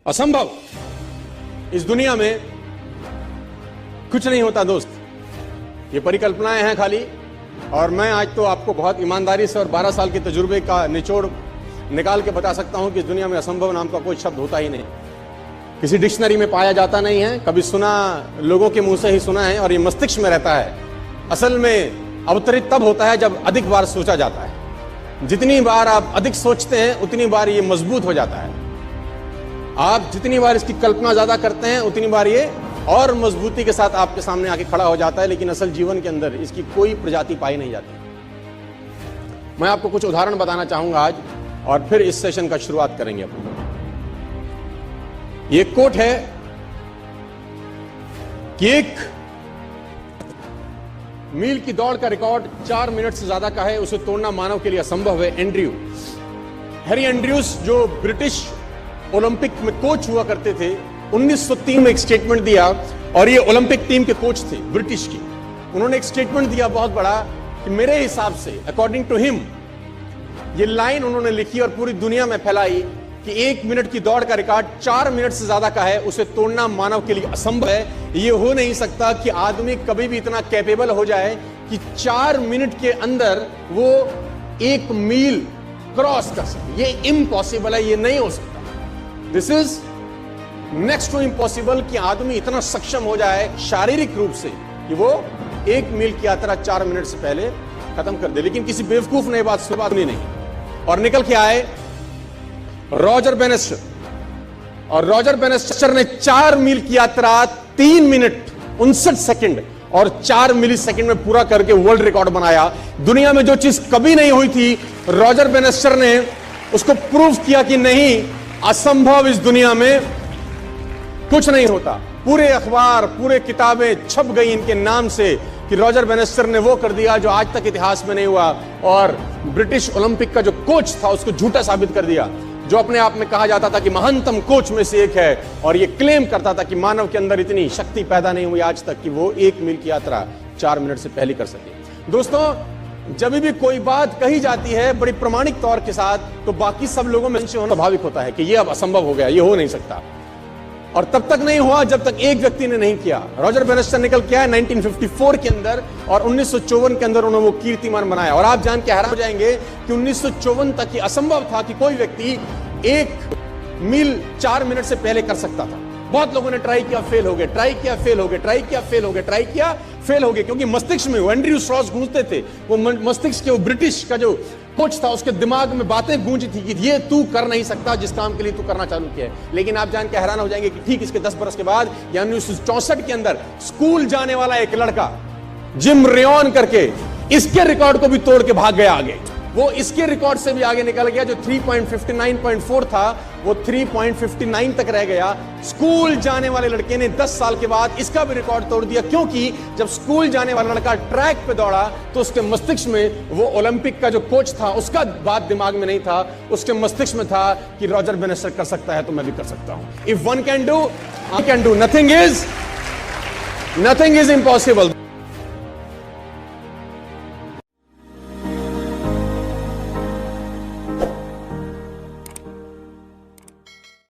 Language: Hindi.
असंभव इस दुनिया में कुछ नहीं होता दोस्त, ये परिकल्पनाएं हैं खाली। और मैं आज तो आपको बहुत ईमानदारी से और 12 साल के तजुर्बे का निचोड़ निकाल के बता सकता हूं कि इस दुनिया में असंभव नाम का कोई शब्द होता ही नहीं, किसी डिक्शनरी में पाया जाता नहीं है, कभी सुना लोगों के मुंह से ही सुना है और ये मस्तिष्क में रहता है। असल में अवतरित तब होता है जब अधिक बार सोचा जाता है। जितनी बार आप अधिक सोचते हैं उतनी बार ये मजबूत हो जाता है। आप जितनी बार इसकी कल्पना ज्यादा करते हैं उतनी बार ये और मजबूती के साथ आपके सामने आके खड़ा हो जाता है, लेकिन असल जीवन के अंदर इसकी कोई प्रजाति पाई नहीं जाती। मैं आपको कुछ उदाहरण बताना चाहूंगा आज और फिर इस सेशन का शुरुआत करेंगे अपन। ये कोट है कि 1 मील की दौड़ का रिकॉर्ड 4 मिनट से ज्यादा का है, उसे तोड़ना मानव के लिए असंभव है। हैरी एंड्रयूज जो ब्रिटिश ओलंपिक में कोच हुआ करते थे, 1903 में एक स्टेटमेंट दिया, और ये ओलंपिक टीम के कोच थे ब्रिटिश की। उन्होंने एक स्टेटमेंट दिया बहुत बड़ा कि मेरे हिसाब से, अकॉर्डिंग टू हिम, ये लाइन उन्होंने लिखी और पूरी दुनिया में फैलाई कि 1 मिनट की दौड़ का रिकॉर्ड 4 मिनट से ज्यादा का है, उसे तोड़ना मानव के लिए असंभव है। ये हो नहीं सकता कि आदमी कभी भी इतना कैपेबल हो जाए कि 4 मिनट के अंदर वो 1 मील क्रॉस कर सके। ये इम्पॉसिबल है, ये नहीं हो सकता। This is next to impossible कि आदमी इतना सक्षम हो जाए शारीरिक रूप से कि वो 1 मील की यात्रा 4 मिनट से पहले खत्म कर दे। लेकिन किसी बेवकूफ ने बात सुनी नहीं और निकल के आए रॉजर बेनेस्टर, और रॉजर बेनेस्टर ने 4 मील की यात्रा 3 मिनट 59 सेकंड और 4 मिली सेकंड में पूरा करके वर्ल्ड रिकॉर्ड बनाया। दुनिया में जो चीज कभी नहीं हुई थी, रॉजर बेनेस्टर ने उसको प्रूव किया कि नहीं, असंभव इस दुनिया में कुछ नहीं होता। पूरे अखबार, पूरे किताबें छप गई इनके नाम से कि रॉजर बेनेस्टर ने वो कर दिया जो आज तक इतिहास में नहीं हुआ, और ब्रिटिश ओलंपिक का जो कोच था उसको झूठा साबित कर दिया, जो अपने आप में कहा जाता था कि महानतम कोच में से एक है, और ये क्लेम करता था कि मानव के अंदर इतनी शक्ति पैदा नहीं हुई आज तक कि वो 1 मील की यात्रा 4 मिनट से पहले कर सके। दोस्तों, जब भी कोई बात कही जाती है बड़ी प्रमाणिक तौर के साथ, तो बाकी सब लोगों में होना स्वाभाविक होता है कि ये अब असंभव हो गया, ये हो नहीं सकता। और तब तक नहीं हुआ जब तक एक व्यक्ति ने नहीं किया। रॉजर बेनेस्टर निकल के आया 1954 के अंदर, और 1954 के अंदर उन्होंने वो कीर्तिमान बनाया। और आप जान के हैरान हो जाएंगे कि 1954 तक ये असंभव था कि कोई व्यक्ति 1 मील 4 मिनट से पहले कर सकता था। बहुत लोगों ने ट्राई किया, फेल हो गए, ट्राई किया, फेल हो गए, ट्राई किया, फेल हो गए, ट्राई किया, फेल हो गए, क्योंकि मस्तिष्क में एंड्रयू स्ट्रॉस गूंजते थे। वो मस्तिष्क के, वो ब्रिटिश का जो कोच था, उसके दिमाग में बातें गूंजी थी कि ये तू कर नहीं सकता जिस काम के लिए तू करना चालू किया है। लेकिन आप जान के हैरान हो जाएंगे कि ठीक इसके 10 बरस के बाद, यानी 1964 के अंदर, स्कूल जाने वाला एक लड़का जिम रेयन करके इसके रिकॉर्ड को भी तोड़ के भाग गया आगे। वो इसके रिकॉर्ड से भी आगे निकल गया, जो 3.59.4 था वो 3.59 तक रह गया। स्कूल जाने वाले लड़के ने 10 साल के बाद इसका भी रिकॉर्ड तोड़ दिया, क्योंकि जब स्कूल जाने वाला लड़का ट्रैक पे दौड़ा तो उसके मस्तिष्क में वो ओलंपिक का जो कोच था उसका बात दिमाग में नहीं था, उसके मस्तिष्क में था कि रॉजर बेनेस्टर कर सकता है तो मैं भी कर सकता हूं। If one can do, I can do. Nothing is impossible.